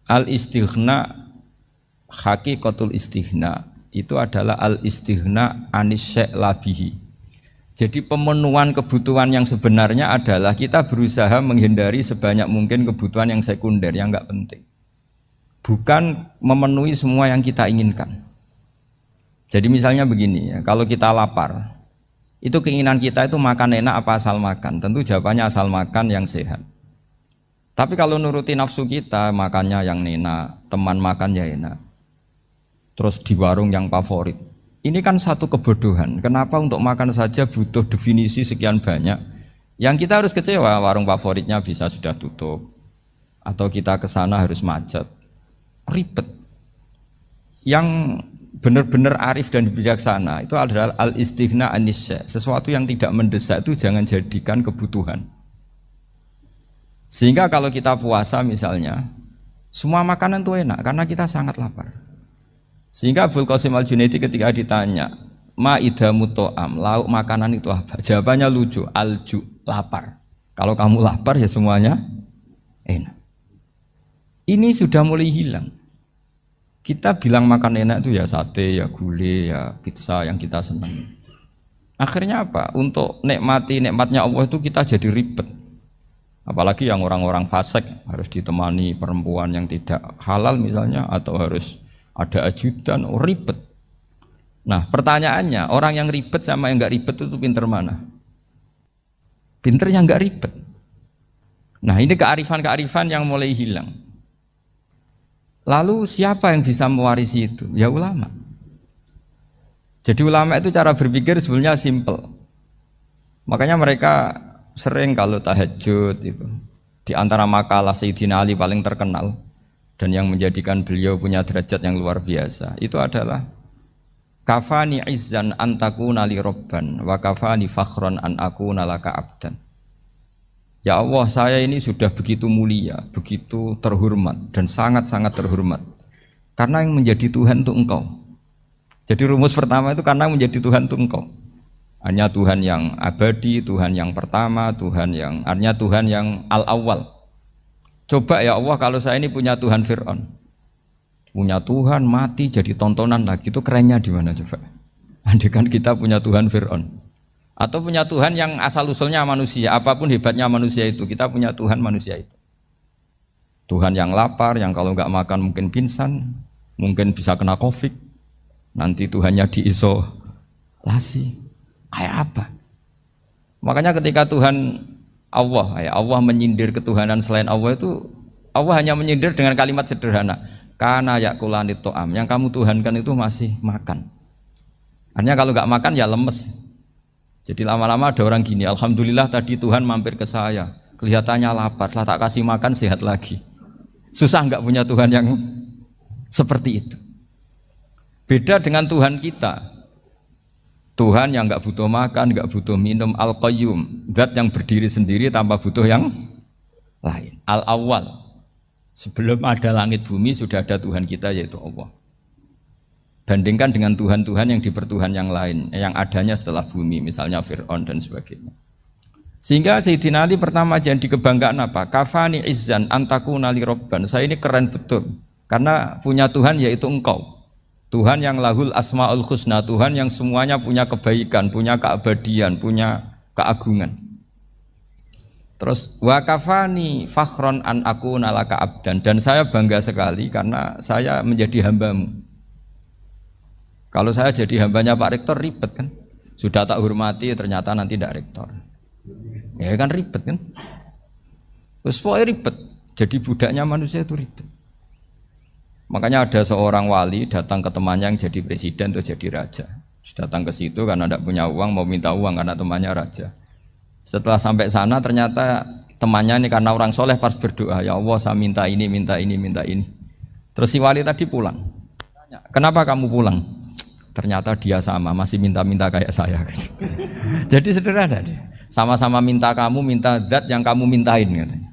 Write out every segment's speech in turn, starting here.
Al istighna, hakikatul istighna itu adalah al istighna anis syai' labihi. Jadi pemenuhan kebutuhan yang sebenarnya adalah kita berusaha menghindari sebanyak mungkin kebutuhan yang sekunder yang enggak penting. Bukan memenuhi semua yang kita inginkan. Jadi misalnya begini ya, kalau kita lapar, itu keinginan kita itu makan enak apa asal makan? Tentu jawabannya asal makan yang sehat. Tapi kalau nuruti nafsu kita, makannya yang enak, teman makan ya enak. Terus di warung yang favorit. Ini kan satu kebodohan. Kenapa untuk makan saja butuh definisi sekian banyak? Yang kita harus kecewa, warung favoritnya bisa sudah tutup. Atau kita ke sana harus macet. Ribet. Yang benar-benar arif dan bijaksana itu adalah al-istighna anisya. Sesuatu yang tidak mendesak itu jangan jadikan kebutuhan. Sehingga kalau kita puasa misalnya, semua makanan itu enak karena kita sangat lapar. Sehingga Abul Qasim Al-Junaidi ketika ditanya, ma idamu to'am, lauk makanan itu apa? Jawabannya lucu, alju, lapar. Kalau kamu lapar ya semuanya enak. Ini sudah mulai hilang. Kita bilang makan enak itu ya sate, ya gulai, ya pizza yang kita senang. Akhirnya apa? Untuk nikmatnya Allah itu kita jadi ribet. Apalagi yang orang-orang fasik harus ditemani perempuan yang tidak halal misalnya, atau harus ada ajudan, ribet. Nah pertanyaannya, orang yang ribet sama yang nggak ribet itu pinter mana? Pinter yang nggak ribet. Nah ini kearifan-kearifan yang mulai hilang. Lalu siapa yang bisa mewarisi itu? Ya ulama. Jadi ulama itu cara berpikir sebenarnya simple. Makanya mereka sering kalau tahajud itu, di antara makalah Sayyidina Ali paling terkenal dan yang menjadikan beliau punya derajat yang luar biasa itu adalah kafani izzan antakuna li robban wa kafani fakhron an akuna laka abdan. Ya Allah, saya ini sudah begitu mulia, begitu terhormat dan sangat-sangat terhormat karena yang menjadi Tuhan itu Engkau. Jadi rumus pertama itu karena menjadi Tuhan itu Engkau. Hanya Tuhan yang abadi, Tuhan yang pertama, hanya Tuhan yang al-awwal. Coba ya Allah, kalau saya ini punya Tuhan Fir'aun, punya Tuhan mati jadi tontonan lagi, itu kerennya di mana coba? Andai kan kita punya Tuhan Fir'aun, atau punya Tuhan yang asal usulnya manusia, apapun hebatnya manusia itu, kita punya Tuhan manusia itu. Tuhan yang lapar, yang kalau nggak makan mungkin pingsan, mungkin bisa kena COVID, nanti Tuhannya diisolasi. Kayak apa? Makanya ketika Tuhan Allah menyindir ketuhanan selain Allah itu, Allah hanya menyindir dengan kalimat sederhana, kana yakulanit to'am, yang kamu tuhankan itu masih makan. Artinya kalau nggak makan ya lemes. Jadi lama-lama ada orang gini, alhamdulillah tadi Tuhan mampir ke saya, kelihatannya lapar, setelah tak kasih makan sehat lagi. Susah nggak punya Tuhan yang seperti itu. Beda dengan Tuhan kita. Tuhan yang nggak butuh makan, nggak butuh minum, al-qayyum, zat yang berdiri sendiri tanpa butuh yang lain, al-awwal. Sebelum ada langit bumi sudah ada Tuhan kita yaitu Allah. Bandingkan dengan Tuhan-Tuhan yang dipertuhan yang lain, yang adanya setelah bumi, misalnya Fir'aun dan sebagainya. Sehingga Sayyidina Ali pertama jadi kebanggaan apa? Kafani izzan antakuna li robban. Saya ini keren betul karena punya Tuhan yaitu Engkau. Tuhan yang lahul asma'ul husna, Tuhan yang semuanya punya kebaikan, punya keabadian, punya keagungan. Terus wa kafani fakhron an akuna laka abdan, dan saya bangga sekali karena saya menjadi hambamu. Kalau saya jadi hambanya Pak Rektor ribet kan? Sudah tak hormati ternyata nanti tidak rektor. Ya kan ribet kan? Terus pokoknya ribet. Jadi budaknya manusia itu ribet. Makanya ada seorang wali datang ke temannya yang jadi presiden atau jadi raja. Datang ke situ karena tidak punya uang, mau minta uang karena temannya raja. Setelah sampai sana ternyata temannya ini karena orang soleh pas berdoa, ya Allah saya minta ini, minta ini, minta ini. Terus si wali tadi pulang. Kenapa kamu pulang? Ternyata dia sama, masih minta-minta kayak saya. Jadi sederhana dia. Sama-sama minta kamu, minta zat yang kamu mintain katanya.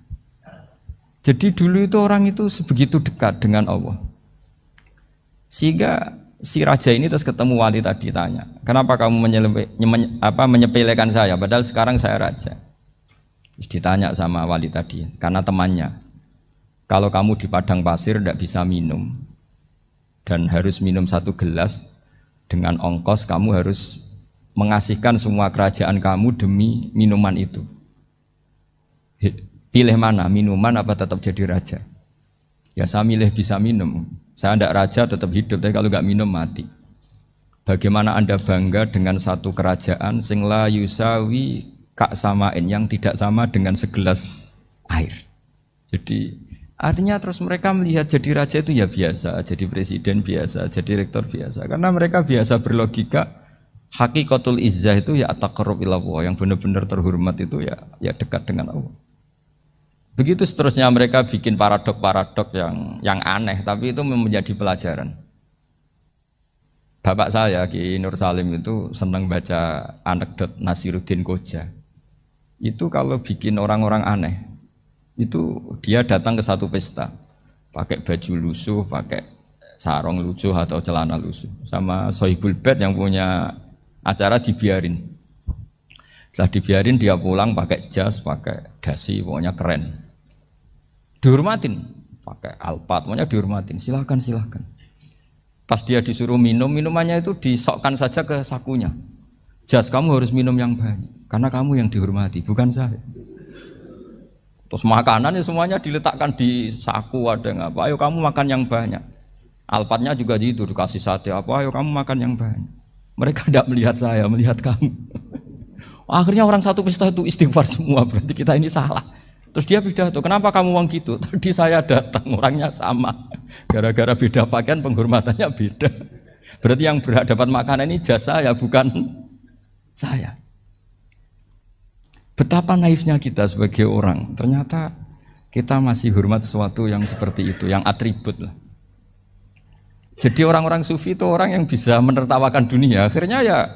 Jadi dulu itu orang itu sebegitu dekat dengan Allah. Sehingga si raja ini terus ketemu wali tadi tanya, kenapa kamu menyepelekan saya padahal sekarang saya raja. Terus ditanya sama wali tadi, karena temannya, Kalau kamu di padang pasir tidak bisa minum dan harus minum 1 gelas, dengan ongkos kamu harus mengasihkan semua kerajaan kamu demi minuman itu. Pilih mana, minuman apa tetap jadi raja? Ya saya milih bisa minum. Saya tidak raja tetap hidup, tapi kalau nggak minum mati. Bagaimana Anda bangga dengan satu kerajaan sing la yusawi kak samain, yang tidak sama dengan segelas air. Jadi artinya terus mereka melihat jadi raja itu ya biasa, jadi presiden biasa, jadi rektor biasa. Karena mereka biasa berlogika hakikatul izzah itu ya taqarrub ila Allah, yang benar-benar terhormat itu ya dekat dengan Allah. Begitu seterusnya mereka bikin paradok-paradok yang aneh, tapi itu menjadi pelajaran. Bapak saya Ki Nur Salim itu senang baca anekdot Nasiruddin Koja. Itu kalau bikin orang-orang aneh, itu dia datang ke satu pesta, pakai baju lusuh, pakai sarung lusuh atau celana lusuh, sama Sohibul Bait yang punya acara dibiarin. Setelah dibiarin dia pulang pakai jas, pakai dasi, pokoknya keren. Dihormatin, pakai alpat, pokoknya dihormatin. Silakan. Pas dia disuruh minum, minumannya itu disokkan saja ke sakunya. Jas, kamu harus minum yang banyak, karena kamu yang dihormati, bukan saya. Terus makanan ya semuanya diletakkan di saku, ada nggak apa? Ayo kamu makan yang banyak. Alpatnya juga gitu, dikasih sate apa? Ayo kamu makan yang banyak. Mereka tidak melihat saya, melihat kamu. Akhirnya orang satu pesta itu istighfar semua, berarti kita ini salah. Terus dia pidato, kenapa kamu uang gitu? Tadi saya datang, orangnya sama. Gara-gara beda pakaian, penghormatannya beda. Berarti yang berhak dapat makanan ini jasa ya, bukan saya. Betapa naifnya kita sebagai orang. Ternyata kita masih hormat sesuatu yang seperti itu, yang atribut lah. Jadi orang-orang sufi itu orang yang bisa menertawakan dunia. Akhirnya ya,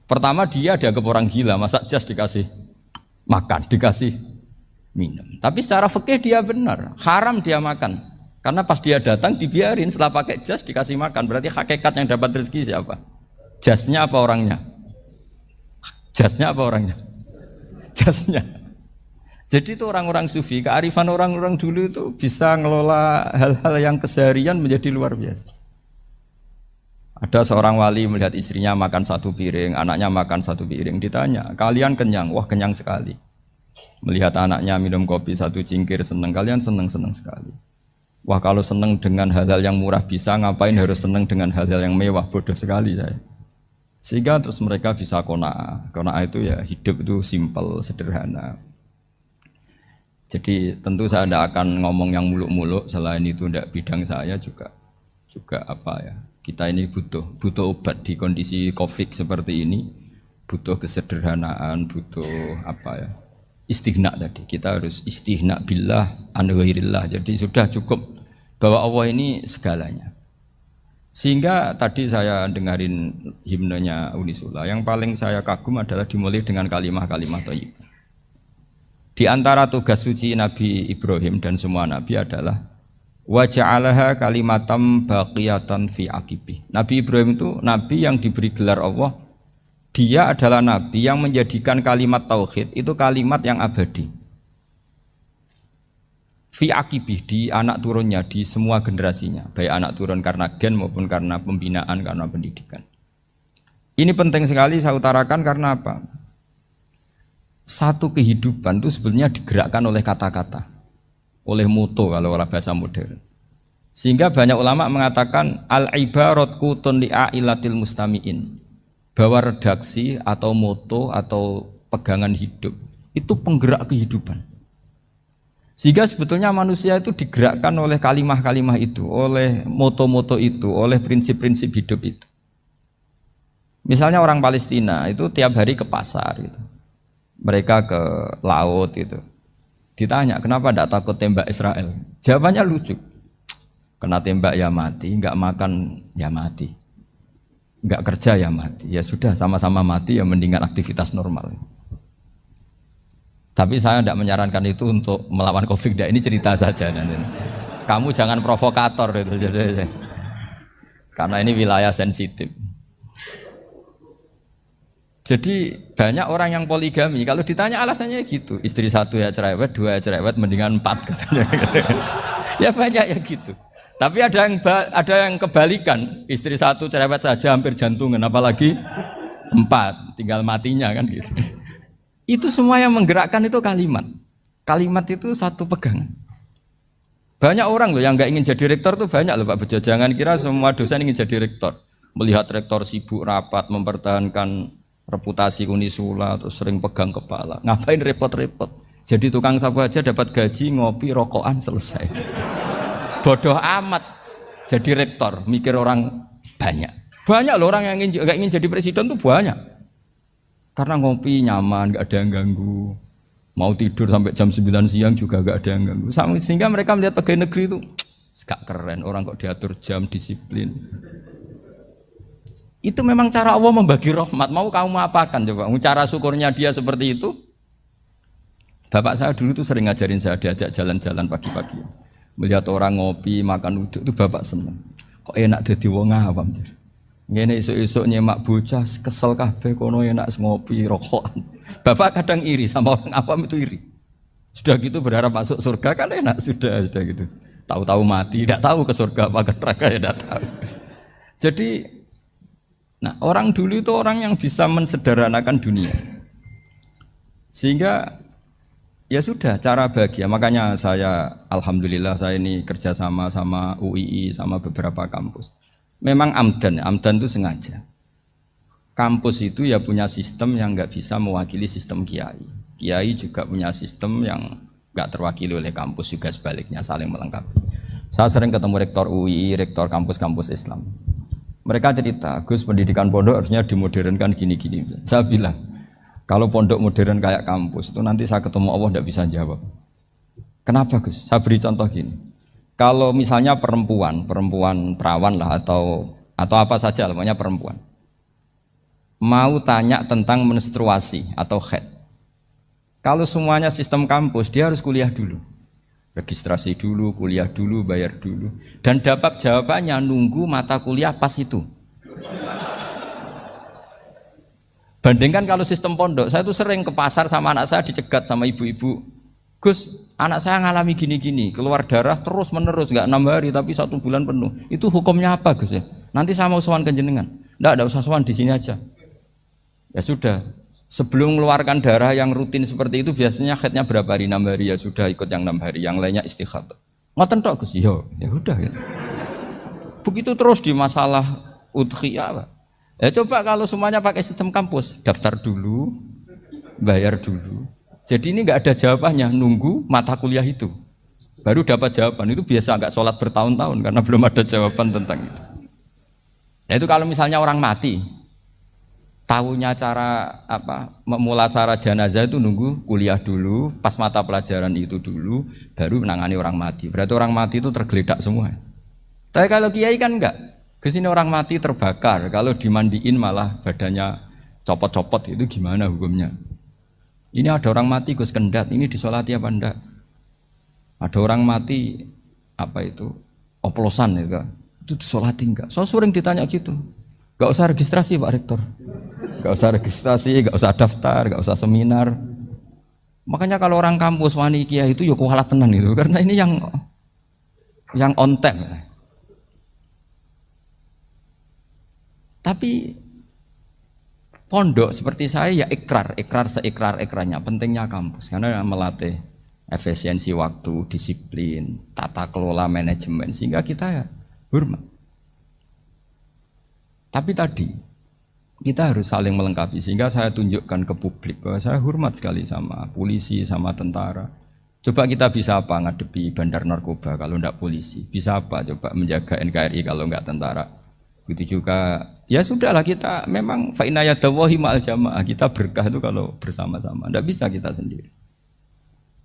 pertama dia dianggap orang gila, masa jas dikasih makan, dikasih minum. Tapi secara fikih dia benar, haram dia makan. Karena pas dia datang dibiarin, setelah pakai jas dikasih makan. Berarti hakikat yang dapat rezeki siapa? Jasnya apa orangnya? Jasnya apa orangnya? Jasnya. Jadi itu orang-orang sufi, kearifan orang-orang dulu itu bisa ngelola hal-hal yang keseharian menjadi luar biasa. Ada seorang wali melihat istrinya makan 1 piring, anaknya makan 1 piring, ditanya, kalian kenyang? Wah kenyang sekali. Melihat anaknya minum kopi 1 cingkir, senang, kalian senang sekali. Wah kalau senang dengan hal-hal yang murah bisa, ngapain harus senang dengan hal-hal yang mewah, bodoh sekali saya. Sehingga terus mereka bisa qanaah. Qanaah itu ya hidup itu simpel, sederhana. Jadi tentu saya tidak akan ngomong yang muluk-muluk, selain itu tidak bidang saya juga apa ya. Kita ini butuh obat di kondisi Covid seperti ini, butuh kesederhanaan, butuh apa ya? Istighna tadi. Kita harus istighna billah an ghairillah. Jadi sudah cukup bahwa Allah ini segalanya. Sehingga tadi saya dengarin himnenya Unisula, yang paling saya kagum adalah dimulai dengan kalimat-kalimat thayyibah. Di antara tugas suci Nabi Ibrahim dan semua Nabi adalah wa ja'alaha kalimatam baqiyatan fi aqibih. Nabi Ibrahim itu Nabi yang diberi gelar Allah. Dia adalah Nabi yang menjadikan kalimat tauhid itu kalimat yang abadi. Fi akibih, di anak turunnya, di semua generasinya, baik anak turun karena gen maupun karena pembinaan, karena pendidikan. Ini penting sekali saya utarakan karena apa? Satu kehidupan itu sebenarnya digerakkan oleh kata-kata, oleh moto kalau orang bahasa modern. Sehingga banyak ulama mengatakan al-ibarat qutun li'ailatil mustami'in, bahwa redaksi atau moto atau pegangan hidup itu penggerak kehidupan. Sehingga sebetulnya manusia itu digerakkan oleh kalimah-kalimah itu, oleh moto-moto itu, oleh prinsip-prinsip hidup itu. Misalnya orang Palestina itu tiap hari ke pasar gitu. Mereka ke laut gitu. Ditanya, kenapa tidak takut tembak Israel? Jawabannya lucu. Kena tembak ya mati, enggak makan ya mati. Enggak kerja ya mati. Ya sudah sama-sama mati ya mendingan aktivitas normal. Tapi saya tidak menyarankan itu untuk melawan Covid. Ini cerita saja. Kamu jangan provokator itu. Karena ini wilayah sensitif. Jadi banyak orang yang poligami. Kalau ditanya alasannya gitu, istri 1 ya cerewet, 2 ya cerewet, mendingan 4. Ya banyak ya gitu. Tapi ada yang kebalikan, istri satu cerewet saja hampir jantungan, apalagi 4, tinggal matinya kan gitu. Itu semua yang menggerakkan itu kalimat. Kalimat itu satu pegangan. Banyak orang loh yang nggak ingin jadi rektor tuh banyak loh Pak Bejo. Jangan kira semua dosen ingin jadi rektor. Melihat rektor sibuk rapat, mempertahankan reputasi Unisula, terus sering pegang kepala. Ngapain repot-repot? Jadi tukang sapu aja dapat gaji, ngopi, rokokan, selesai. Bodoh amat jadi rektor, mikir orang banyak. Banyak loh orang yang gak ingin jadi presiden tuh banyak. Karena ngopi nyaman, gak ada yang ganggu. Mau tidur sampai jam 9 siang juga gak ada yang ganggu. Sehingga mereka melihat pegawai negeri itu gak keren, orang kok diatur jam, disiplin. Itu memang cara Allah membagi rahmat. Mau kamu apakan coba? Cara syukurnya dia seperti itu. Bapak saya dulu tuh sering ngajarin saya, diajak jalan-jalan pagi-pagi. Melihat orang ngopi, makan uduk itu bapak seneng. Kok enak jadi wong awam. Ngene esuk-esuk nyemak bocah kesel kabeh kono enak ngopi rokokan. Bapak kadang iri sama orang awam itu iri. Sudah gitu berharap masuk surga kan enak sudah gitu. Tahu-tahu mati, tidak tahu ke surga apa ke neraka ya tidak tahu. Jadi nah, orang dulu itu orang yang bisa mensederhanakan dunia. Sehingga ya sudah, cara bahagia. Makanya saya, alhamdulillah saya ini kerjasama sama UII, sama beberapa kampus. Memang amdan itu sengaja. Kampus itu ya punya sistem yang nggak bisa mewakili sistem kiai. Kiai juga punya sistem yang nggak terwakili oleh kampus, juga sebaliknya, saling melengkapi. Saya sering ketemu rektor UII, rektor kampus-kampus Islam. Mereka cerita, Gus, pendidikan pondok harusnya dimodernkan gini-gini. Saya bilang, kalau pondok modern kayak kampus itu nanti saya ketemu Allah tidak bisa jawab. Kenapa Gus? Saya beri contoh gini. Kalau misalnya perempuan perawan lah atau apa saja, namanya perempuan, mau tanya tentang menstruasi atau haid. Kalau semuanya sistem kampus, dia harus kuliah dulu, registrasi dulu, kuliah dulu, bayar dulu, dan dapat jawabannya nunggu mata kuliah pas itu. Bandingkan kalau sistem pondok, saya tuh sering ke pasar sama anak saya dicegat sama ibu-ibu. Gus, anak saya ngalami gini-gini, keluar darah terus menerus, nggak 6 hari tapi 1 bulan penuh. Itu hukumnya apa Gus ya? Nanti saya mau sowan ke jenengan. Nggak usah sowan, di sini aja. Ya sudah, sebelum mengeluarkan darah yang rutin seperti itu biasanya haidnya berapa hari? 6 hari, ya sudah ikut yang 6 hari, yang lainnya istighatsah. Ngoten tok Gus, ya udah ya. Begitu terus di masalah udhiyah, Pak. Ya coba kalau semuanya pakai sistem kampus, daftar dulu, bayar dulu. Jadi ini nggak ada jawabannya, nunggu mata kuliah itu, baru dapat jawaban. Itu biasa nggak sholat bertahun-tahun karena belum ada jawaban tentang itu. Nah itu kalau misalnya orang mati, tahunya cara apa memulasara jenazah itu nunggu kuliah dulu, pas mata pelajaran itu dulu, baru menangani orang mati. Berarti orang mati itu tergeledak semua. Tapi kalau kiai kan enggak. Kesini orang mati terbakar, kalau dimandiin malah badannya copot-copot, itu gimana hukumnya? Ini ada orang mati Gus Kendat, ini disolati apa enggak? Ada orang mati apa itu oplosan ya, itu disolati enggak? So sering ditanya gitu. Gak usah registrasi Pak Rektor, gak usah registrasi, gak usah daftar, gak usah seminar. Makanya kalau orang kampus wani kiai itu ya kualat tenan itu, karena ini yang on time. Tapi pondok seperti saya ya ikrar seikrar-ikrarnya. Pentingnya kampus karena melatih efisiensi waktu, disiplin, tata kelola manajemen, sehingga kita ya hormat. Tapi tadi kita harus saling melengkapi, sehingga saya tunjukkan ke publik bahwa saya hormat sekali sama polisi, sama tentara. Coba kita bisa apa ngadepi bandar narkoba kalau enggak polisi? Bisa apa coba menjaga NKRI kalau enggak tentara? Begitu juga, ya sudahlah kita memang fa'inayadawahi ma'al jamaah, kita berkah itu kalau bersama-sama, tidak bisa kita sendiri.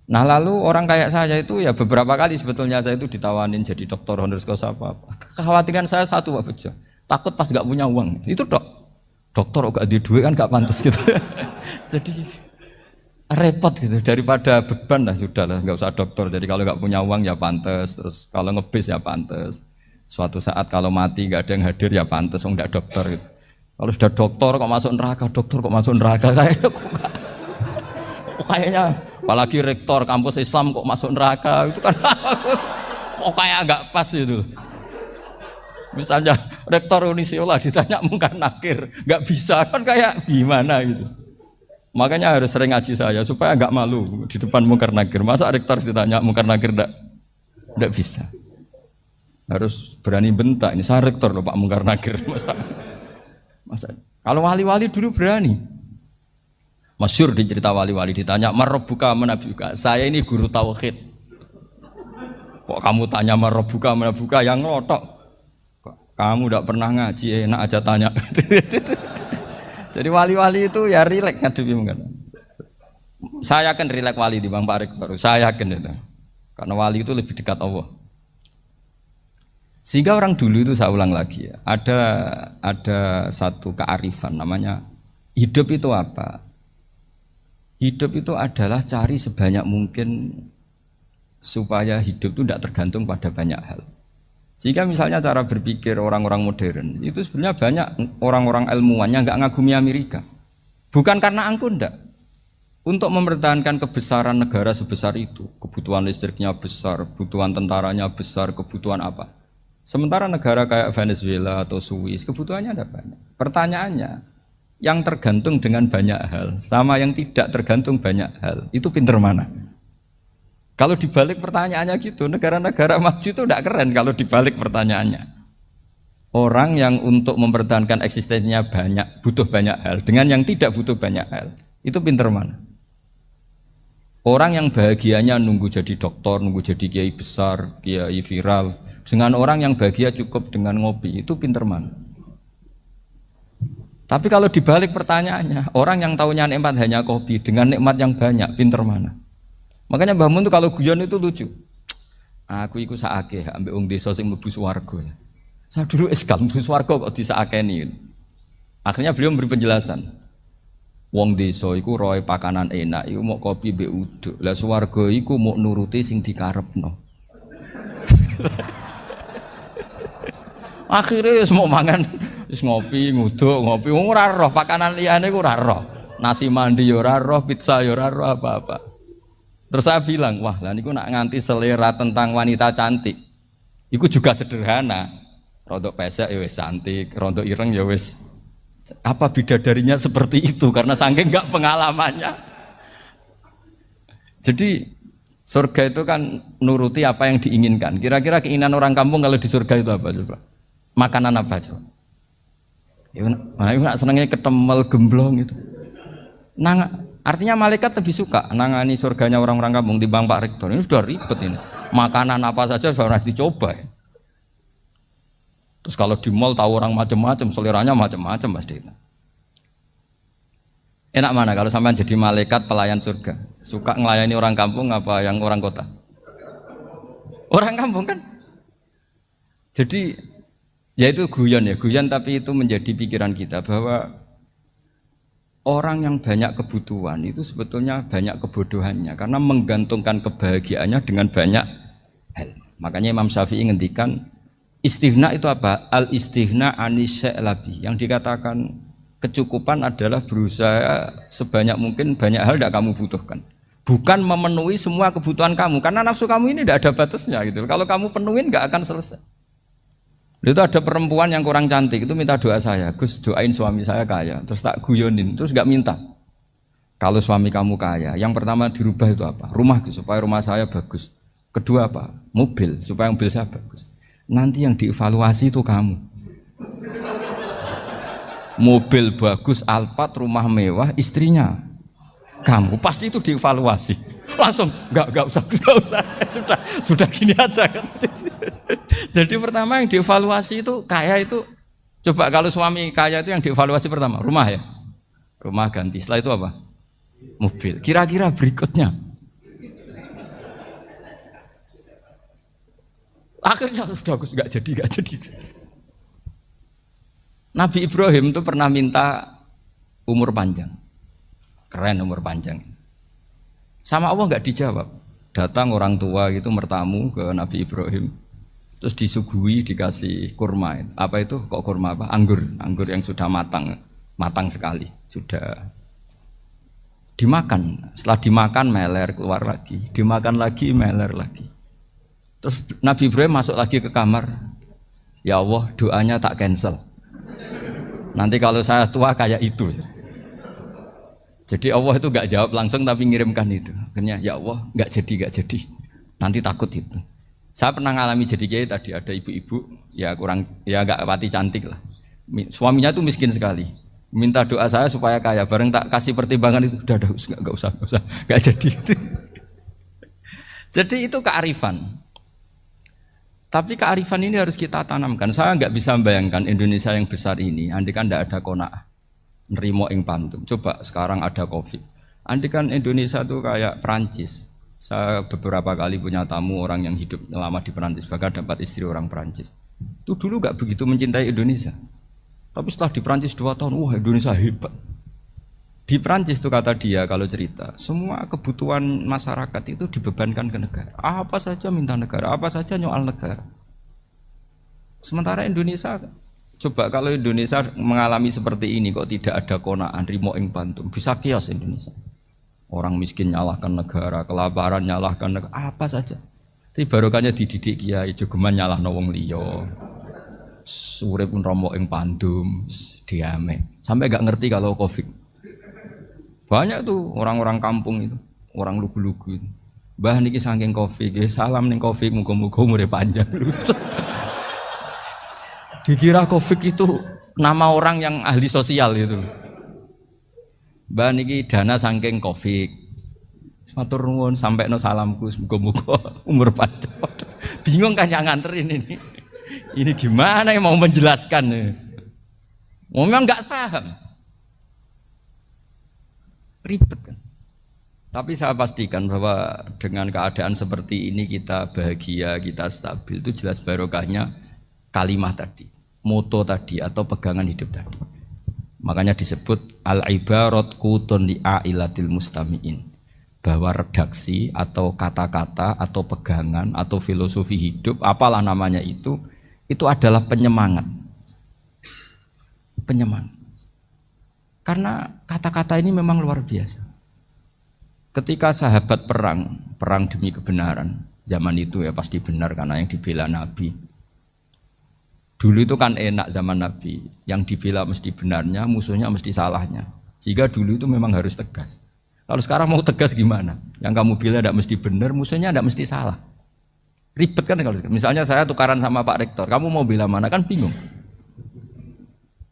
Nah lalu orang kayak saya itu ya beberapa kali sebetulnya saya itu ditawanin jadi doktor honoris causa apa. Kekhawatiran saya satu Pak Bejo, takut pas gak punya uang, itu dokter gak di duit kan gak pantas gitu. Jadi repot gitu, daripada beban lah sudahlah, gak usah dokter. Jadi kalau gak punya uang ya pantas, terus kalau ngebis ya pantas. Suatu saat kalau mati gak ada yang hadir ya pantas, enggak dokter gitu. Kalau sudah dokter kok masuk neraka, kayaknya apalagi rektor kampus Islam kok masuk neraka itu kan kok kayak agak pas itu. Misalnya rektor Unisiola ditanya mungkar nakir, nggak bisa kan kayak gimana gitu. Makanya harus sering ngaji saya supaya nggak malu di depan mungkar nakir. Masa rektor ditanya mungkar nakir nggak bisa. Harus berani bentak. Ini saya rektor loh Pak mungkar nakir. Masa kalau wali-wali dulu berani. Masyhur di cerita wali-wali ditanya marabbuka manabuka. Saya ini guru tauhid. Kok kamu tanya marabbuka manabuka yang ngotok? Kamu tidak pernah ngaji, enak aja tanya. Jadi wali-wali itu ya rileks ngadepi mungkin. Saya akan rileks wali di Bang Pak Rektor. Saya yakin itu. Karena wali itu lebih dekat Allah. Sehingga orang dulu itu saya ulang lagi ya, ada satu kearifan namanya hidup itu apa? Hidup itu adalah cari sebanyak mungkin supaya hidup itu tidak tergantung pada banyak hal. Sehingga misalnya cara berpikir orang-orang modern itu sebenarnya banyak orang-orang ilmuwan yang nggak ngagumi Amerika. Bukan karena angkuh ndak. Untuk mempertahankan kebesaran negara sebesar itu, kebutuhan listriknya besar, kebutuhan tentaranya besar, kebutuhan apa. Sementara negara kayak Venezuela atau Swiss kebutuhannya ada banyak. Pertanyaannya, yang tergantung dengan banyak hal sama yang tidak tergantung banyak hal, itu pinter mana? Kalau dibalik pertanyaannya gitu, negara-negara maju itu tidak keren kalau dibalik pertanyaannya. Orang yang untuk mempertahankan eksistensinya banyak, butuh banyak hal, dengan yang tidak butuh banyak hal, itu pinter mana? Orang yang bahagianya nunggu jadi dokter, nunggu jadi kiai besar, kiai viral, dengan orang yang bahagia cukup dengan ngopi, itu pinter mana? Tapi kalau dibalik pertanyaannya, orang yang taunya nikmat hanya kopi, dengan nikmat yang banyak, pinter mana? Makanya Mbah Mun tuh kalau guyon itu lucu. Aku iku sakake ambek wong desa sing mlebu swarga. Saya dulu eskal mlebu swarga kok disakeni. Akhirnya beliau memberi penjelasan. Wong desa iku roe pakanan enak, iku mau kopi mbek uduk. Lah swarga iku mau nuruti sing dikarepno. Akhirnya wis mau mangan, wis ngopi, nguduk, ngopi ora roh pakanan liyane ku ora roh. Nasi mandi ya ora roh, pizza ya ora roh apa-apa. Terus saya bilang, wah lah niku nak nganti selera tentang wanita cantik. Iku juga sederhana. Rontok pesek ya wis cantik, rontok ireng ya wis. Apa bidadarinya seperti itu karena saking enggak pengalamannya. Jadi surga itu kan nuruti apa yang diinginkan. Kira-kira keinginan orang kampung kalau di surga itu apa coba? Makanan apa coba? Ya nak senengnya ketemel gemblong itu. Artinya malaikat lebih suka nangani surganya orang-orang kampung timbang Pak Rektor. Ini sudah ribet ini. Makanan apa saja sudah harus dicoba. Ya. Terus kalau di mall tahu orang macam-macam, seleranya macam-macam pasti. Enak mana kalau sampai jadi malaikat pelayan surga? Suka ngelayani orang kampung apa yang orang kota? Orang kampung kan? Jadi ya itu guyon ya, guyon tapi itu menjadi pikiran kita bahwa orang yang banyak kebutuhan itu sebetulnya banyak kebodohannya karena menggantungkan kebahagiaannya dengan banyak hal. Makanya Imam Syafi'i ngendikan istighna itu apa? Al istighna anisya'labi. Yang dikatakan kecukupan adalah berusaha sebanyak mungkin banyak hal tidak kamu butuhkan. Bukan memenuhi semua kebutuhan kamu karena nafsu kamu ini tidak ada batasnya gitu. Kalau kamu penuhin nggak akan selesai. Itu ada perempuan yang kurang cantik itu minta doa saya, Gus doain suami saya kaya, terus tak guyonin, terus nggak minta. Kalau suami kamu kaya, yang pertama dirubah itu apa? Rumah supaya rumah saya bagus. Kedua apa? Mobil supaya mobil saya bagus. Nanti yang dievaluasi itu kamu. Mobil bagus, Alphard, rumah mewah, istrinya kamu pasti itu dievaluasi. Langsung nggak usah sudah gini aja kan. Jadi pertama yang dievaluasi itu kaya itu coba kalau suami kaya itu yang dievaluasi pertama rumah ya, rumah ganti. Setelah itu apa? Mobil. Kira-kira berikutnya akhirnya sudah nggak jadi. Nabi Ibrahim itu pernah minta umur panjang, keren umur panjang. Sama Allah nggak dijawab. Datang orang tua gitu mertamu ke Nabi Ibrahim, terus disuguhi dikasih kurma. Apa itu? Kok kurma apa? Anggur yang sudah matang sekali, sudah dimakan. Setelah dimakan meler keluar lagi, dimakan lagi meler lagi. Terus Nabi Ibrahim masuk lagi ke kamar. Ya Allah, doanya tak cancel. Nanti kalau saya tua kayak itu. Jadi Allah itu gak jawab langsung tapi ngirimkan itu. Akhirnya ya Allah gak jadi. Nanti takut itu. Saya pernah ngalami jadi kiai tadi, ada ibu-ibu ya kurang ya gak pati cantik lah. Suaminya tuh miskin sekali. Minta doa saya supaya kaya. Bareng tak kasih pertimbangan itu udah gak usah gak jadi itu. Jadi itu kearifan. Tapi kearifan ini harus kita tanamkan. Saya nggak bisa membayangkan Indonesia yang besar ini, andai kan tidak ada qanaah, nerimo ing pantum. Coba sekarang ada Covid. Andai kan Indonesia itu kayak Perancis. Saya beberapa kali punya tamu orang yang hidup lama di Perancis, bahkan dapat istri orang Perancis. Itu dulu nggak begitu mencintai Indonesia. Tapi setelah di Perancis 2 tahun, wah Indonesia hebat. Di Perancis itu kata dia kalau cerita, semua kebutuhan masyarakat itu dibebankan ke negara. Apa saja minta negara, apa saja nyoal negara. Sementara Indonesia, coba kalau Indonesia mengalami seperti ini kok tidak ada qanaah rimo ing pantum, bisa kios Indonesia. Orang miskin nyalahkan negara, kelaparan nyalahkan negara, apa saja. Tapi barokahnya dididik kiai, jogeman nyalahno wong liya. Urip pun romo ing pandum, diame. Sampai gak ngerti kalau Covid. Banyak tuh orang-orang kampung itu, orang lugu-lugu itu. Mbah niki saking Covid, salam ning Covid, muga-muga umure panjang. Dikira Covid itu nama orang yang ahli sosial itu. Mbah niki dana saking Covid. Matur nuwun sampekno salamku, muga-muga umur panjang. Bingung kan yang nganterin ini. Ini gimana yang mau menjelaskan? Memang enggak paham. Ribet kan. Tapi saya pastikan bahwa dengan keadaan seperti ini kita bahagia, kita stabil, itu jelas barokahnya kalimah tadi, moto tadi atau pegangan hidup tadi. Makanya disebut al-ibarat qutun li ailatil mustami'in, bahwa redaksi atau kata-kata atau pegangan atau filosofi hidup, apalah namanya itu adalah penyemangat. Penyemangat. Karena kata-kata ini memang luar biasa. Ketika sahabat perang demi kebenaran, zaman itu ya pasti benar karena yang dibela Nabi. Dulu itu kan enak zaman Nabi, yang dibela mesti benarnya, musuhnya mesti salahnya. Sehingga dulu itu memang harus tegas. Kalau sekarang mau tegas gimana? Yang kamu bela tidak mesti benar, musuhnya tidak mesti salah. Ribet kan kalau misalnya saya tukaran sama Pak Rektor, kamu mau bela mana kan bingung.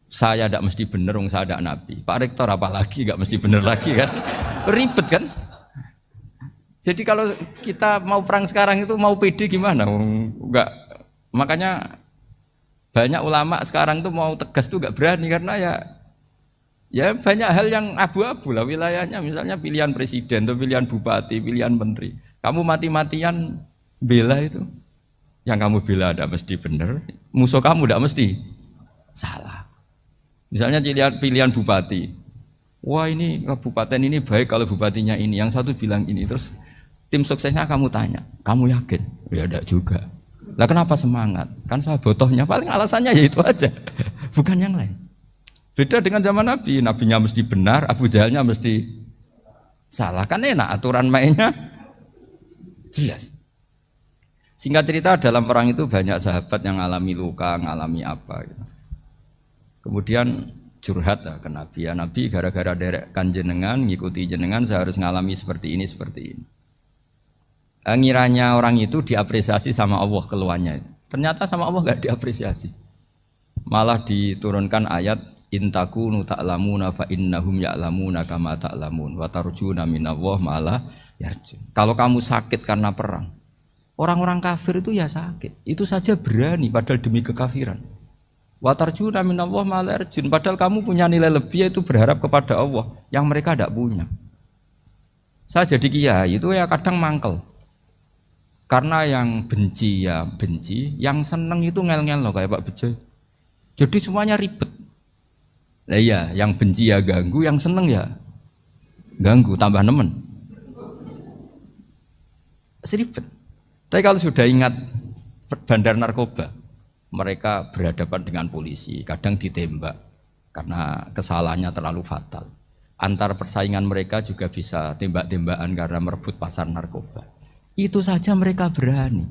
Saya tidak mesti benar, saya tidak Nabi. Pak Rektor apalagi nggak mesti benar lagi kan? Ribet kan? Jadi kalau kita mau perang sekarang itu mau pede gimana? Enggak. Makanya banyak ulama sekarang tuh mau tegas tuh nggak berani karena ya banyak hal yang abu-abu lah wilayahnya. Misalnya pilihan presiden, atau pilihan bupati, pilihan menteri. Kamu mati-matian bela itu, yang kamu bela tidak mesti benar, musuh kamu tidak mesti salah. Misalnya pilihan bupati, wah ini kabupaten ini baik kalau bupatinya ini, yang satu bilang ini, terus tim suksesnya kamu tanya, kamu yakin? Ya enggak juga. Lah kenapa semangat? Kan saya botohnya, paling alasannya ya itu aja, bukan yang lain. Beda dengan zaman Nabi, nabinya mesti benar, Abu Jahalnya mesti salah, kan enak aturan mainnya jelas. Singkat cerita dalam perang itu banyak sahabat yang ngalami luka, ngalami apa gitu. Kemudian curhat ke Nabi, ya Nabi gara-gara derekkan jenengan, ngikuti jenengan saya harus ngalami seperti ini. Ngiranya orang itu diapresiasi sama Allah keluarnya. Ternyata sama Allah gak diapresiasi. Malah diturunkan ayat intakunu ta'lamuna fa innahum ya'lamuna kama ta'lamun wa tarjuna minallah malah yarjun. Kalau kamu sakit karena perang, orang-orang kafir itu ya sakit. Itu saja berani padahal demi kekafiran. Wa tarjuna minallah ma la yarjun, padahal kamu punya nilai lebih yaitu berharap kepada Allah yang mereka tidak punya. Saya jadi kiai itu ya kadang mangkel. Karena yang benci ya benci, yang seneng itu ngel-ngel loh kayak Pak Bejo. Jadi semuanya ribet. Lah iya, yang benci ya ganggu, yang seneng ya ganggu, tambah nemen. Seribet. Tapi kalau sudah ingat bandar narkoba, mereka berhadapan dengan polisi, kadang ditembak karena kesalahannya terlalu fatal. Antar persaingan mereka juga bisa tembak-tembakan karena merebut pasar narkoba. Itu saja mereka berani.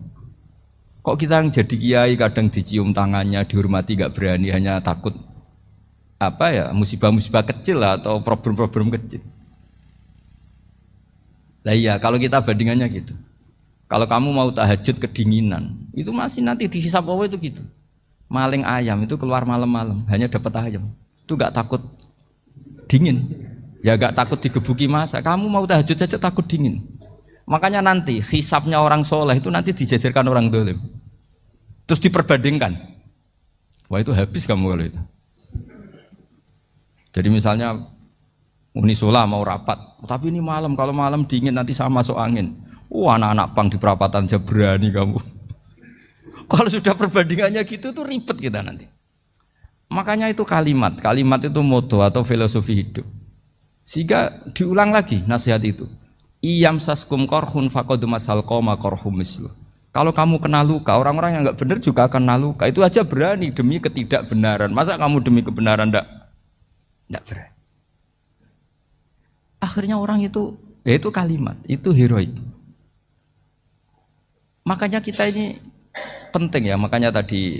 Kok kita yang jadi kiai kadang dicium tangannya, dihormati gak berani, hanya takut apa ya, musibah-musibah kecil lah, atau problem-problem kecil. Lah iya, kalau kita bandingannya gitu. Kalau kamu mau tahajud kedinginan, itu masih nanti dihisab Allah itu gitu. Maling ayam itu keluar malam-malam, hanya dapat ayam. Itu gak takut dingin. Ya gak takut digebuki masa. Kamu mau tahajud saja takut dingin. Makanya nanti hisabnya orang soleh itu nanti dijajarkan orang dolim. Terus diperbandingkan. Wah itu habis kamu kalau itu. Jadi misalnya Unisula mau rapat, tapi ini malam, kalau malam dingin nanti sama masuk angin. Anak-anak pang di perapatan aja berani kamu. Kalau sudah perbandingannya gitu tuh ribet kita nanti. Makanya itu kalimat itu moto atau filosofi hidup. Sehingga diulang lagi nasihat itu. Iyam saskum korhun fakodu masal koma korhum mislu. Kalau kamu kena luka, orang-orang yang nggak benar juga akan kena luka. Itu aja berani demi ketidakbenaran. Masa kamu demi kebenaran nggak berani? Akhirnya orang itu, ya itu kalimat, itu heroik. Makanya kita ini penting ya, makanya tadi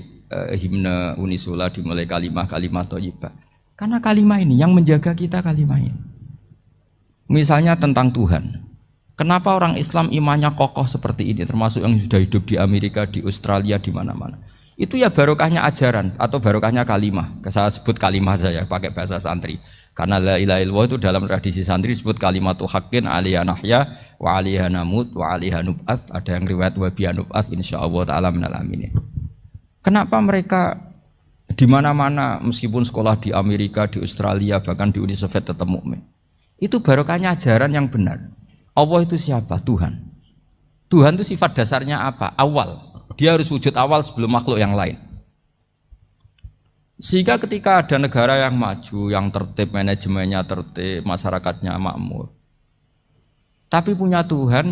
himne Unisula dimulai kalimat thayyibah. Karena kalimat ini yang menjaga kita, kalimat ini. Misalnya tentang Tuhan. Kenapa orang Islam imannya kokoh seperti ini, termasuk yang sudah hidup di Amerika, di Australia, di mana-mana. Itu ya barokahnya ajaran atau barokahnya kalimah. Saya sebut kalimah saja pakai bahasa santri. Karena la ilaha illallah itu dalam tradisi santri disebut kalimatu haqqin alaiha nahya wa alaiha namut wa alaiha nub'ats. Ada yang riwayat wa biha nub'ats insyaallah taala minal aminin. Kenapa mereka di mana-mana meskipun sekolah di Amerika, di Australia, bahkan di Uni Soviet tetap mukmin? Itu barokahnya ajaran yang benar. Allah itu siapa? Tuhan. Tuhan itu sifat dasarnya apa? Awal. Dia harus wujud awal sebelum makhluk yang lain. Sehingga ketika ada negara yang maju, yang tertib, manajemennya tertib, masyarakatnya makmur, tapi punya Tuhan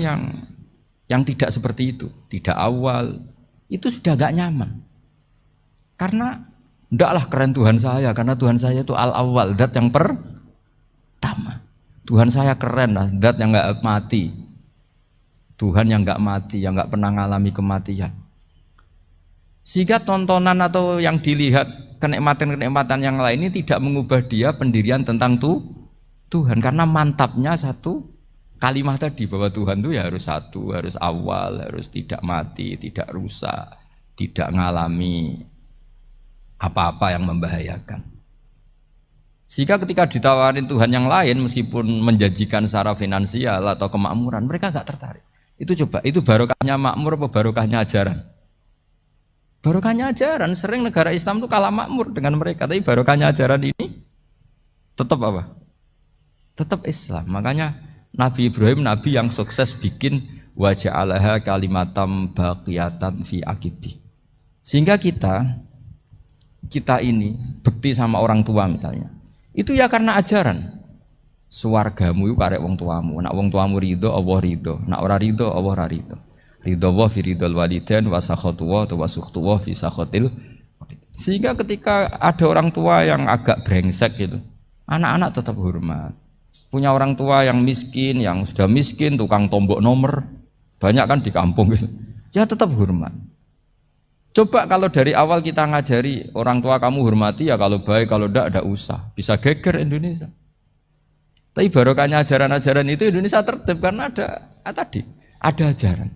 yang tidak seperti itu, tidak awal, itu sudah gak nyaman. Karena ndaklah keren Tuhan saya, karena Tuhan saya itu al-awwal, zat yang pertama. Tuhan saya keren lah, zat yang gak mati. Tuhan yang gak mati, yang gak pernah mengalami kematian. Sehingga tontonan atau yang dilihat kenikmatan-kenikmatan yang lain ini tidak mengubah dia pendirian tentang Tuhan. Karena mantapnya satu kalimat tadi bahwa Tuhan itu ya harus satu, harus awal, harus tidak mati, tidak rusak, tidak mengalami apa-apa yang membahayakan. Sehingga ketika ditawarin Tuhan yang lain meskipun menjanjikan secara finansial atau kemakmuran, mereka gak tertarik. Itu coba, itu barokahnya makmur apa barokahnya ajaran? Barokahnya ajaran. Sering negara Islam itu kalah makmur dengan mereka, tapi barokahnya ajaran ini tetap apa? Tetap Islam. Makanya Nabi Ibrahim, Nabi yang sukses bikin wa ja'alaha kalimatam baqiyatan fi aqibi. Sehingga kita ini bekti sama orang tua misalnya, itu ya karena ajaran. Suwargamu itu karek wong tuamu. Nak wong tuamu ridho, Allah ridho. Nak ora ridho, Allah ora ridho. Ridho wa fi ridhol walidain wa sakhatu wa sukhtu wa fi sakhatil. Sehingga ketika ada orang tua yang agak brengsek gitu, anak-anak tetap hormat. Punya orang tua yang miskin, yang sudah miskin, tukang tombok nomor, banyak kan di kampung gitu. Ya tetap hormat. Coba kalau dari awal kita ngajari orang tua kamu hormati ya, kalau baik, kalau tidak usah. Bisa geger Indonesia. Tapi barokahnya ajaran-ajaran itu Indonesia tertib karena ada ajaran.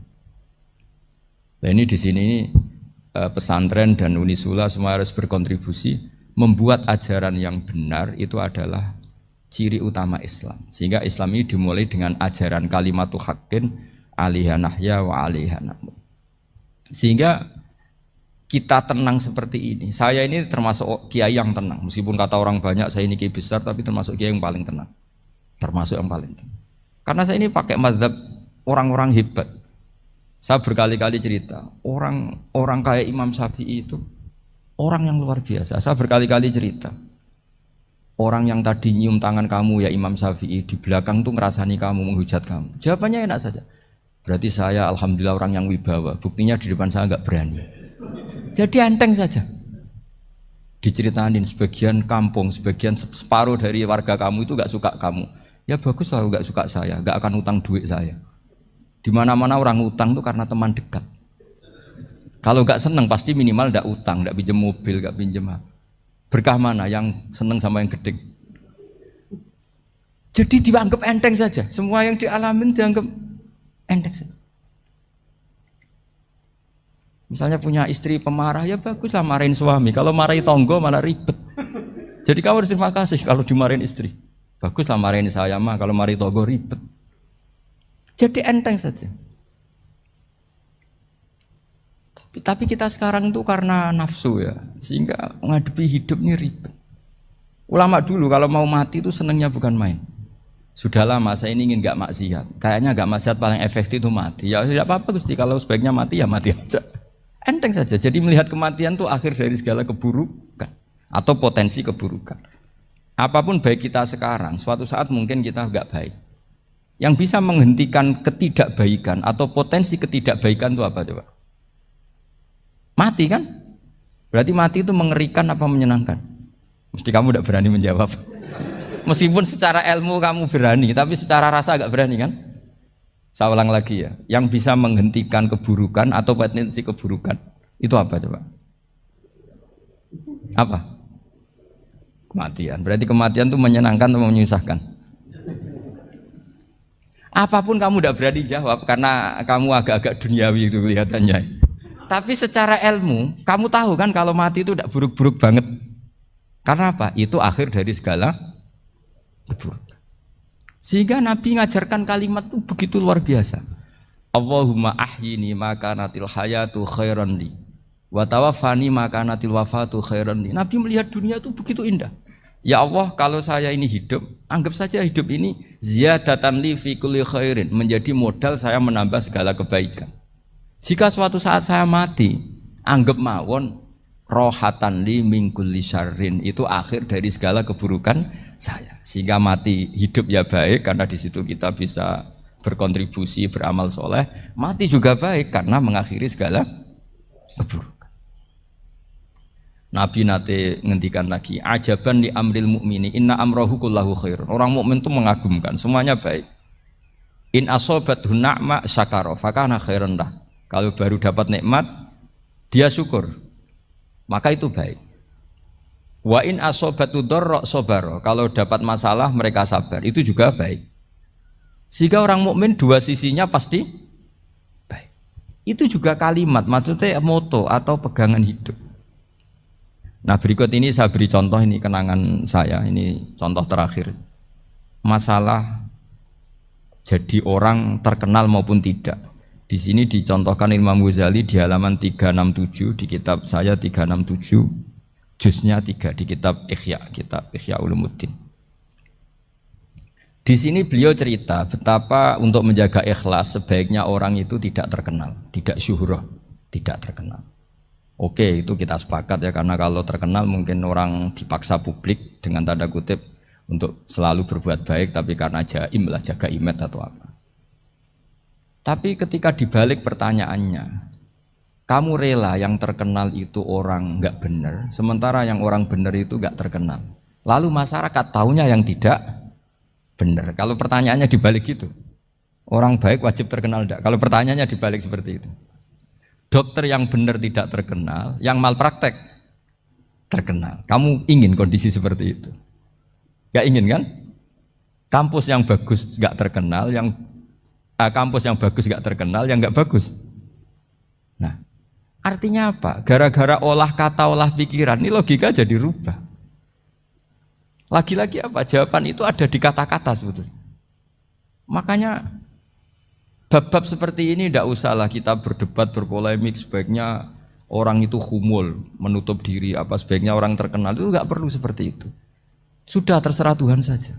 Nah ini di sini pesantren dan Unisula semua harus berkontribusi membuat ajaran yang benar itu adalah ciri utama Islam. Sehingga Islam ini dimulai dengan ajaran kalimatu haqqin alaiha nahya wa alaiha namut. Sehingga kita tenang seperti ini. Saya ini termasuk kiai yang tenang. Meskipun kata orang banyak saya ini kiai besar, tapi termasuk kiai yang paling tenang. Termasuk yang paling tenang. Karena saya ini pakai mazhab orang-orang hebat. Saya berkali-kali cerita, orang kayak Imam Syafi'i itu orang yang luar biasa. Saya berkali-kali cerita, orang yang tadi nyium tangan kamu ya Imam Syafi'i, di belakang tuh ngerasani kamu, menghujat kamu. Jawabannya enak saja. Berarti saya alhamdulillah orang yang wibawa. Buktinya di depan saya nggak berani. Jadi enteng saja. Diceritain sebagian kampung, sebagian separuh dari warga kamu itu nggak suka kamu. Ya bagus lah nggak suka saya, nggak akan utang duit saya. Di mana-mana orang utang tuh karena teman dekat. Kalau nggak seneng pasti minimal ndak utang, ndak pinjem mobil, nggak pinjem apa. Berkah mana yang seneng sama yang gede? Jadi dianggap enteng saja. Semua yang dialamin dianggap enteng saja. Misalnya punya istri pemarah, ya baguslah marahin suami. Kalau marahin tonggo malah ribet. Jadi kamu harus terima kasih kalau dimarahin istri. Baguslah marahin saya mah, kalau marahin tonggo ribet. Jadi enteng saja. Tapi kita sekarang itu karena nafsu ya, sehingga menghadapi hidup ini ribet. Ulama dulu kalau mau mati itu senengnya bukan main. Sudah lama saya ini ingin gak maksiat. Kayaknya gak maksiat paling efektif itu mati. Ya tidak apa-apa Gusti, kalau sebaiknya mati ya mati aja. Enteng saja. Jadi melihat kematian itu akhir dari segala keburukan atau potensi keburukan. Apapun baik kita sekarang, suatu saat mungkin kita gak baik. Yang bisa menghentikan ketidakbaikan atau potensi ketidakbaikan itu apa coba? Mati kan? Berarti mati itu mengerikan apa menyenangkan? Mesti kamu tidak berani menjawab. Meskipun secara ilmu kamu berani, tapi secara rasa agak berani kan? Saya ulang lagi ya. Yang bisa menghentikan keburukan atau potensi keburukan itu apa coba? Apa? Kematian. Berarti kematian itu menyenangkan atau menyusahkan? Apapun kamu tidak berani jawab karena kamu agak-agak duniawi itu kelihatannya. Tapi secara ilmu, kamu tahu kan kalau mati itu tidak buruk-buruk banget. Karena apa? Itu akhir dari segala keburukan. Sehingga Nabi ngajarkan kalimat itu begitu luar biasa. Allahumma ahyini maka natil hayatu khairan li wa tawaffani maka natil wafatu khairan li. Nabi melihat dunia itu begitu indah. Ya Allah, kalau saya ini hidup, anggap saja hidup ini ziyadatan li fi kulli khairin, menjadi modal saya menambah segala kebaikan. Jika suatu saat saya mati, anggap mawon rohatan li min kulli syarrin, itu akhir dari segala keburukan saya. Sehingga mati hidup ya baik karena di situ kita bisa berkontribusi beramal soleh. Mati juga baik karena mengakhiri segala keburukan. Nabi nate ngendikan lagi, ajaban li amril mu'mini inna amrahu kullahu khair. Orang mukmin itu mengagumkan, semuanya baik. In asobathu na'ma syakara fakana khairan lah. Kalau baru dapat nikmat, dia syukur, maka itu baik. Wa in asobatu dharra sabara. Kalau dapat masalah mereka sabar, itu juga baik. Sehingga orang mukmin dua sisinya pasti baik. Itu juga kalimat, maksudnya moto atau pegangan hidup. Nah berikut ini saya beri contoh, ini kenangan saya, ini contoh terakhir. Masalah jadi orang terkenal maupun tidak. Di sini dicontohkan Imam Ghazali di halaman 367 di kitab saya 367, juznya 3 di kitab Ihya Ulumuddin. Di sini beliau cerita betapa untuk menjaga ikhlas sebaiknya orang itu tidak terkenal, tidak syuhrah, tidak terkenal. Oke, itu kita sepakat ya, karena kalau terkenal mungkin orang dipaksa publik dengan tanda kutip untuk selalu berbuat baik, tapi karena jaim lah, jaga image atau apa. Tapi ketika dibalik pertanyaannya, kamu rela yang terkenal itu orang nggak benar, sementara yang orang benar itu nggak terkenal. Lalu masyarakat taunya yang tidak benar. Kalau pertanyaannya dibalik gitu, orang baik wajib terkenal enggak? Kalau pertanyaannya dibalik seperti itu, dokter yang benar tidak terkenal, yang malpraktek terkenal. Kamu ingin kondisi seperti itu? Nggak ingin kan? Kampus yang bagus nggak terkenal, kampus yang bagus nggak terkenal, yang nggak bagus. Nah, artinya apa? Gara-gara olah kata, olah pikiran, ini logika jadi rubah. Lagi-lagi apa? Jawaban itu ada di kata-kata sebetulnya. Makanya bab-bab seperti ini tidak usahlah kita berdebat, berpolemik. Sebaiknya orang itu humul, menutup diri, apa sebaiknya orang terkenal, itu nggak perlu seperti itu. Sudah terserah Tuhan saja.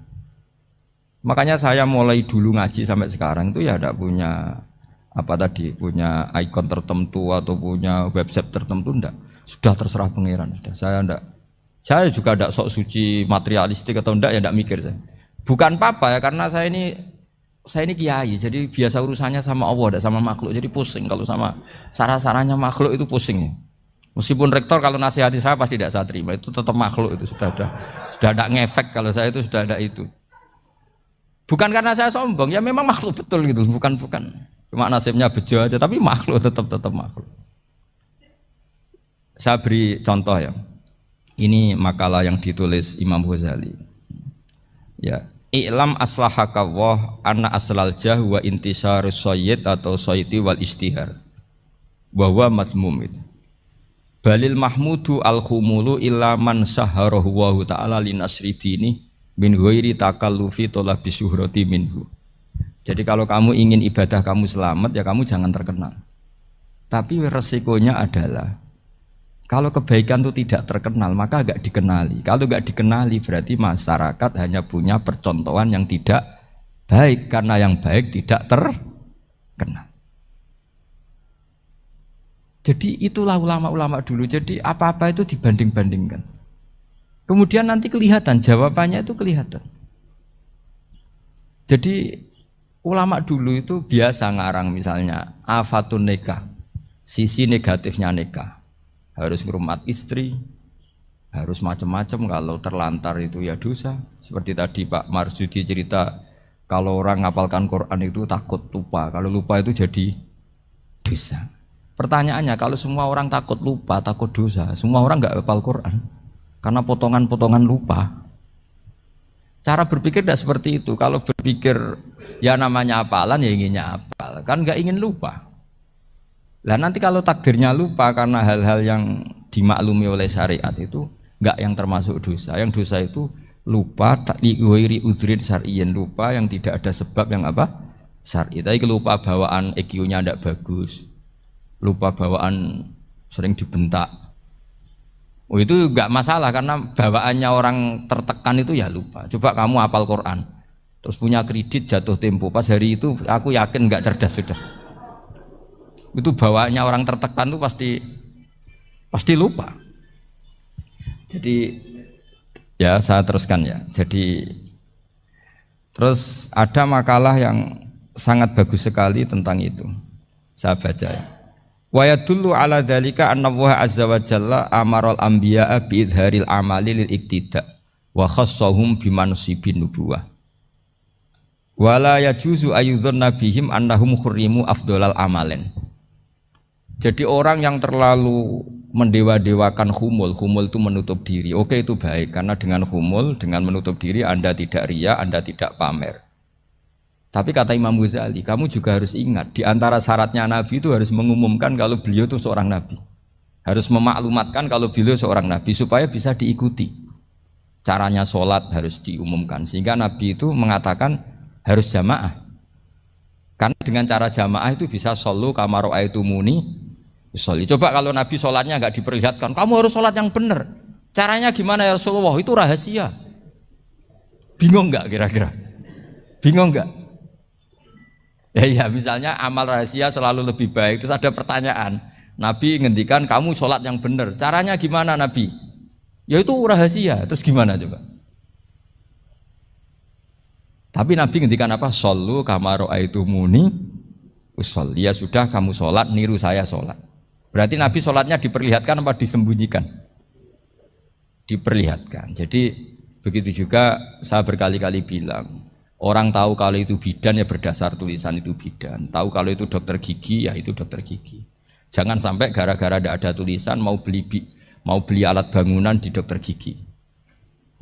Makanya saya mulai dulu ngaji sampai sekarang itu ya tidak punya punya ikon tertentu atau punya website tertentu, enggak. Sudah terserah pangeran, sudah. Saya juga tidak sok suci materialistik atau enggak, ya tidak mikir saya. Bukan apa-apa ya, karena saya ini kiai, jadi biasa urusannya sama Allah, tidak sama makhluk. Jadi pusing kalau sama sarah-sarahnya makhluk itu pusing. Meskipun rektor kalau nasihati saya pasti tidak saya terima, itu tetap makhluk, itu sudah tidak ngefek kalau saya itu sudah ada itu. Bukan karena saya sombong, ya memang makhluk betul gitu, bukan cuma nasibnya bejo aja, tapi makhluk tetap makhluk. saya beri contoh ya. Ini makalah yang ditulis Imam Ghazali. Ya, i'lam aslahakallah anna aslal jah wa intisarus sayyid atau sayyidi wal istihar. Bahwa mazmum itu. Balil mahmudu al khumulu illa man saharahu wa ta'ala linasri dini min ghairi takallufi talabi syuhrati minhu. Jadi kalau kamu ingin ibadah kamu selamat ya kamu jangan terkenal. Tapi resikonya adalah kalau kebaikan itu tidak terkenal maka agak dikenali. Kalau agak dikenali berarti masyarakat hanya punya percontohan yang tidak baik karena yang baik tidak terkenal. Jadi itulah ulama-ulama dulu. Jadi apa-apa itu dibanding-bandingkan. Kemudian nanti kelihatan jawabannya itu kelihatan. Jadi ulama dulu itu biasa ngarang misalnya afatun nikah, sisi negatifnya nikah. Harus ngurmat istri, harus macam-macam, kalau terlantar itu ya dosa. Seperti tadi Pak Marsudi cerita, kalau orang ngapalkan Quran itu takut lupa, kalau lupa itu jadi dosa. Pertanyaannya, kalau semua orang takut lupa, takut dosa, semua orang nggak hafal Quran karena potongan-potongan lupa. Cara berpikir tidak seperti itu. Kalau berpikir ya namanya hafalan ya inginnya hafal, kan nggak ingin lupa. Lah nanti kalau takdirnya lupa karena hal-hal yang dimaklumi oleh syariat itu enggak yang termasuk dosa. Yang dosa itu lupa liwiri udhrin syar'iyyan, lupa yang tidak ada sebab yang apa? Syar'i. Tapi lupa bawaan EQ-nya enggak bagus. Lupa bawaan sering dibentak. Oh itu enggak masalah karena bawaannya orang tertekan itu ya lupa. Coba kamu hafal Quran. Terus punya kredit jatuh tempo. Pas hari itu aku yakin enggak cerdas sudah. Itu bawaannya orang tertekan itu pasti lupa. Jadi ya saya teruskan ya. Jadi terus ada makalah yang sangat bagus sekali tentang itu. Saya baca ya. Wa yadullu ala dzalika anna Allah azza wa jalla amaral anbiya'a bi idharil amali lil iktida wa khassahum bimansibin nubuwah. Wala yajuzu ayyudhanna bihim annahum khurrimu afdhalal amalen. Jadi orang yang terlalu mendewa-dewakan khumul itu menutup diri. Oke itu baik karena dengan khumul, dengan menutup diri Anda tidak riya, Anda tidak pamer. Tapi kata Imam Ghazali, kamu juga harus ingat di antara syaratnya Nabi itu harus mengumumkan kalau beliau itu seorang Nabi. Harus memaklumatkan kalau beliau seorang Nabi supaya bisa diikuti. Caranya sholat harus diumumkan sehingga Nabi itu mengatakan harus jamaah. Karena dengan cara jamaah itu bisa shollu kama ra'aitumuni usolli. Coba kalau Nabi sholatnya nggak diperlihatkan, kamu harus sholat yang benar. Caranya gimana ya Rasulullah? Itu rahasia. Bingung nggak kira-kira? Bingung nggak? Ya misalnya amal rahasia selalu lebih baik. Terus ada pertanyaan, Nabi ngendikan kamu sholat yang benar. Caranya gimana Nabi? Ya itu rahasia. Terus gimana coba? Tapi Nabi ngendikan apa? Shollu kama ra'aitumuni usolli. Ya sudah kamu sholat, niru saya sholat. Berarti Nabi sholatnya diperlihatkan apa disembunyikan? Diperlihatkan. Jadi begitu juga saya berkali-kali bilang, orang tahu kalau itu bidan ya berdasar tulisan itu bidan. Tahu kalau itu dokter gigi ya itu dokter gigi. Jangan sampai gara-gara tidak ada tulisan mau beli alat bangunan di dokter gigi,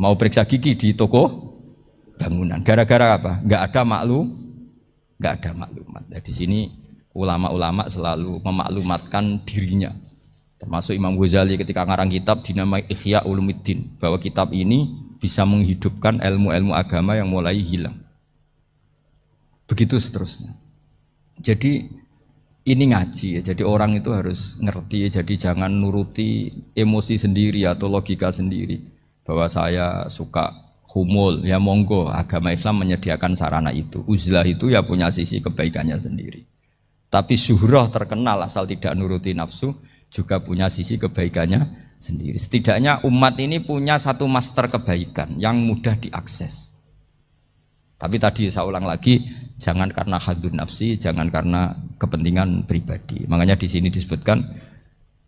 mau periksa gigi di toko bangunan. Gara-gara apa? Nggak ada maklumat. Nah, di sini ulama-ulama selalu memaklumatkan dirinya. Termasuk Imam Ghazali ketika ngarang kitab dinamai Ihya Ulumuddin, bahwa kitab ini bisa menghidupkan ilmu-ilmu agama yang mulai hilang. Begitu seterusnya. Jadi ini ngaji ya. Jadi orang itu harus ngerti ya. Jadi jangan nuruti emosi sendiri atau logika sendiri. Bahwa saya suka humul, ya monggo, agama Islam menyediakan sarana itu. Uzlah itu ya punya sisi kebaikannya sendiri. Tapi syuhrah terkenal asal tidak nuruti nafsu juga punya sisi kebaikannya sendiri. Setidaknya umat ini punya satu master kebaikan yang mudah diakses. Tapi tadi saya ulang lagi, jangan karena hadun nafsi, jangan karena kepentingan pribadi. Makanya di sini disebutkan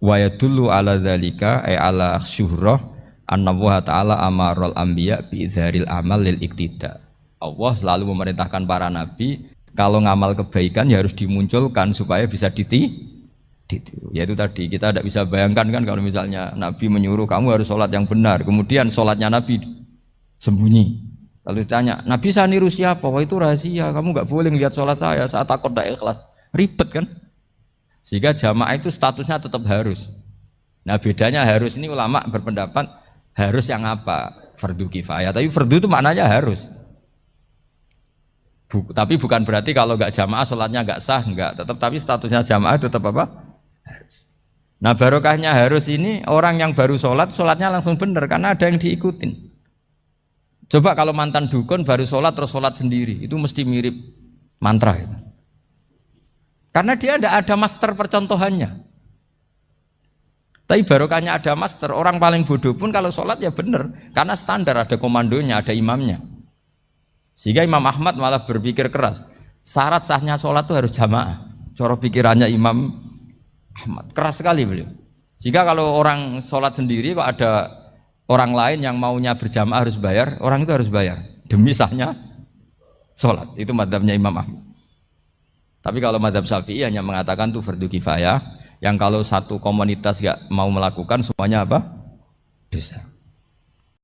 wa yadullu ala dzalika ay ala syuhrah anna Allah ta'ala amaral anbiya bi idharil amal lil iktida. Allah selalu memerintahkan para nabi kalau ngamal kebaikan ya harus dimunculkan supaya bisa Yaitu tadi kita tidak bisa bayangkan kan kalau misalnya Nabi menyuruh kamu harus sholat yang benar, kemudian sholatnya Nabi sembunyi. Lalu ditanya, Nabi saya niru siapa? Wah itu rahasia, kamu nggak boleh lihat sholat saya takut tidak ikhlas. Ribet kan? Sehingga jamaah itu statusnya tetap harus. Nah bedanya harus ini ulama berpendapat harus yang apa? Fardu kifayah. Tapi fardu itu maknanya harus. Tapi bukan berarti kalau nggak jamaah sholatnya nggak sah, nggak. Tapi statusnya jamaah tetap apa? Harus. Nah barokahnya harus ini orang yang baru sholatnya langsung benar karena ada yang diikutin. Coba kalau mantan dukun baru sholat terus sholat sendiri itu mesti mirip mantra itu. Karena dia tidak ada master percontohannya. Tapi barokahnya ada master, orang paling bodoh pun kalau sholat ya benar karena standar ada komandonya, ada imamnya. Sehingga Imam Ahmad malah berpikir keras, syarat sahnya sholat itu harus jamaah. Cara pikirannya Imam Ahmad keras sekali beliau. Jika kalau orang sholat sendiri kok ada orang lain yang maunya berjamaah harus bayar, orang itu harus bayar demi sahnya sholat. Itu madzhabnya Imam Ahmad. Tapi kalau madzhab Syafi'i hanya mengatakan itu fardu kifayah, yang kalau satu komunitas gak mau melakukan semuanya apa? Dosa.